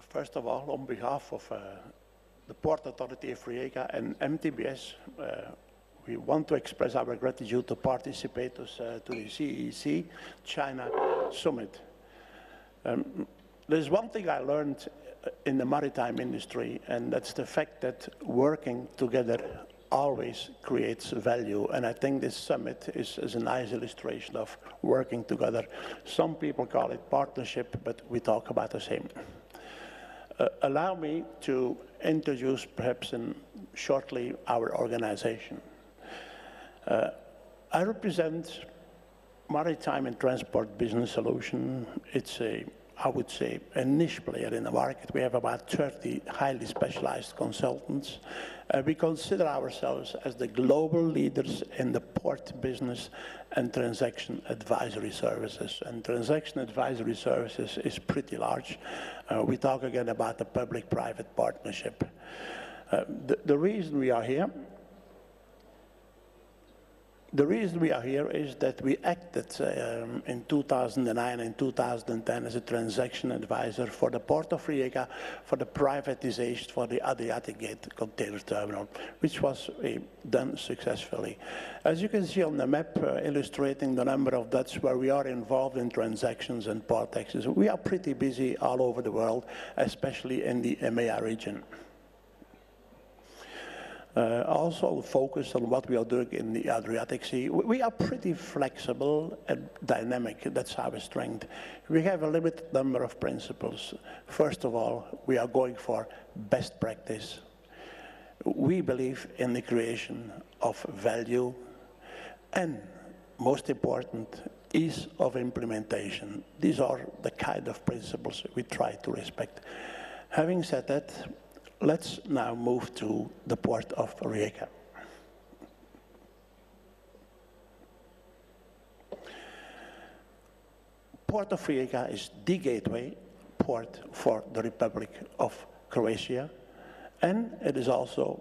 First of all, on behalf of the Port Authority of Rijeka and MTBS, we want to express our gratitude to participators to the CEC China Summit. There's one thing I learned in the maritime industry, and that's the fact that working together always creates value. And I think this summit is a nice illustration of working together. Some people call it partnership, but we talk about the same. Allow me to introduce perhaps shortly our organization. I represent Maritime and Transport Business Solution. It's I would say, a niche player in the market. We have about 30 highly specialized consultants. We consider ourselves as the global leaders in the port business and transaction advisory services. And transaction advisory services is pretty large. We talk again about the public-private partnership. The reason we are here is that we acted in 2009 and 2010 as a transaction advisor for the Port of Rijeka for the privatization for the Adriatic Gate container terminal, which was done successfully. As you can see on the map illustrating the number of dots where we are involved in transactions and port access, we are pretty busy all over the world, especially in the EMEA region. Also focus on what we are doing in the Adriatic Sea. We are pretty flexible and dynamic. That's our strength. We have a limited number of principles. First of all, we are going for best practice. We believe in the creation of value and, most important, ease of implementation. These are the kind of principles we try to respect. Having said that, let's now move to the Port of Rijeka. Port of Rijeka is the gateway port for the Republic of Croatia, and it is also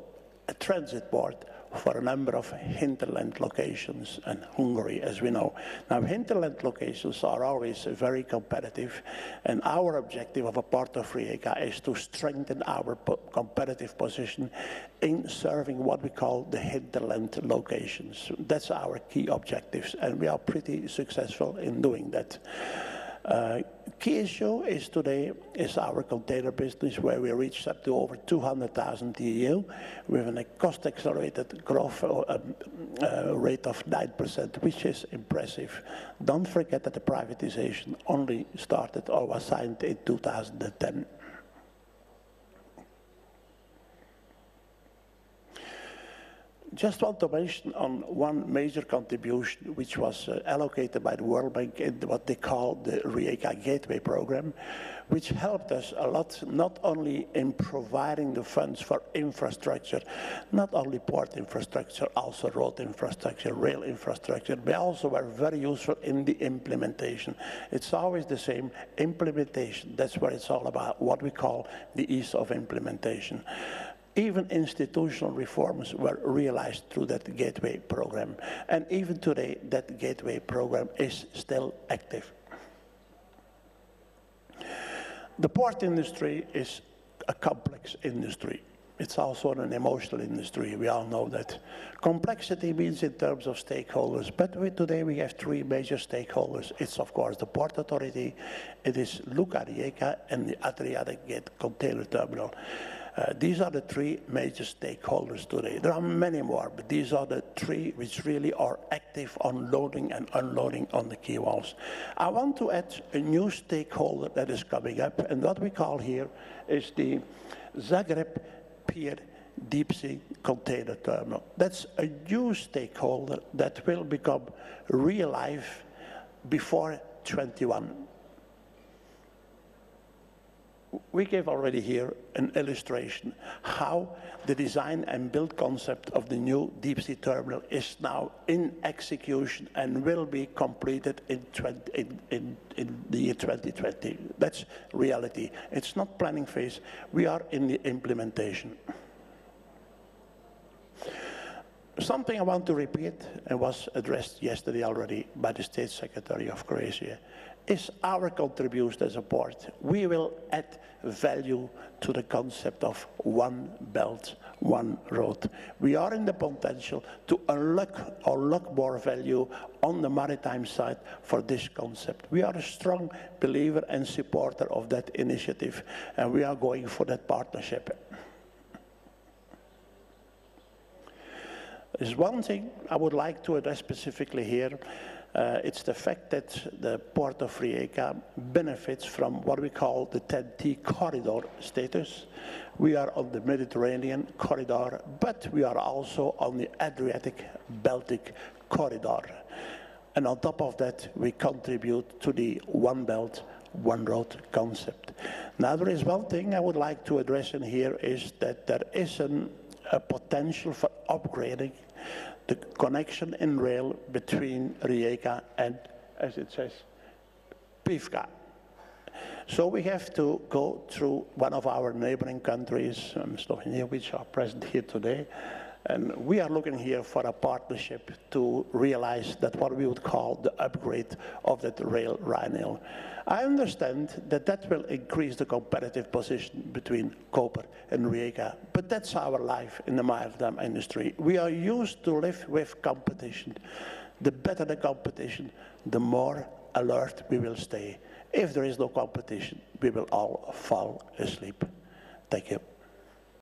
a transit port for a number of hinterland locations and Hungary, as we know. Now, hinterland locations are always very competitive, and our objective of a Port of Rijeka is to strengthen our competitive position in serving what we call the hinterland locations. That's our key objectives, and we are pretty successful in doing that. Key issue is today is our container business, where we reached up to over 200,000 TEU with a cost accelerated growth rate of 9%, which is impressive. Don't forget that the privatization only started or was signed in 2010. Just want to mention on one major contribution which was allocated by the World Bank in what they call the Rijeka Gateway Program, which helped us a lot, not only in providing the funds for infrastructure, not only port infrastructure, also road infrastructure, rail infrastructure, but also were very useful in the implementation. It's always the same implementation. That's what it's all about, what we call the ease of implementation. Even institutional reforms were realized through that gateway program. And even today, that gateway program is still active. The port industry is a complex industry. It's also an emotional industry. We all know that. Complexity means in terms of stakeholders, but today we have three major stakeholders. It's, of course, the Port Authority, it is Luka Rijeka, and the Adriatic Gate Container Terminal. These are the three major stakeholders today. There are many more, but these are the three which really are active on loading and unloading on the quay walls. I want to add a new stakeholder that is coming up, and what we call here is the Zagreb Pier Deep Sea Container Terminal. That's a new stakeholder that will become real life before 21. We gave already here an illustration how the design and build concept of the new deep sea terminal is now in execution and will be completed in the year 2020. That's reality. It's not planning phase. We are in the implementation. Something I want to repeat, and was addressed yesterday already by the State Secretary of Croatia, is our contribution as a port. We will add value to the concept of one belt, one road. We are in the potential to unlock more value on the maritime side for this concept. We are a strong believer and supporter of that initiative, and we are going for that partnership. There's one thing I would like to address specifically here. It's the fact that the Port of Rijeka benefits from what we call the 10T corridor status. We are on the Mediterranean corridor, but we are also on the Adriatic-Baltic corridor. And on top of that, we contribute to the One Belt, One Road concept. Now, there is one thing I would like to address in here, is that there is a potential for upgrading the connection in rail between Rijeka and, as it says, Pivka. So we have to go through one of our neighboring countries, Slovenia, which are present here today. And we are looking here for a partnership to realize that what we would call the upgrade of that rail Rhine. I understand that that will increase the competitive position between Koper and Rijeka, but that's our life in the maritime industry. We are used to live with competition. The better the competition, the more alert we will stay. If there is no competition, we will all fall asleep. Thank you.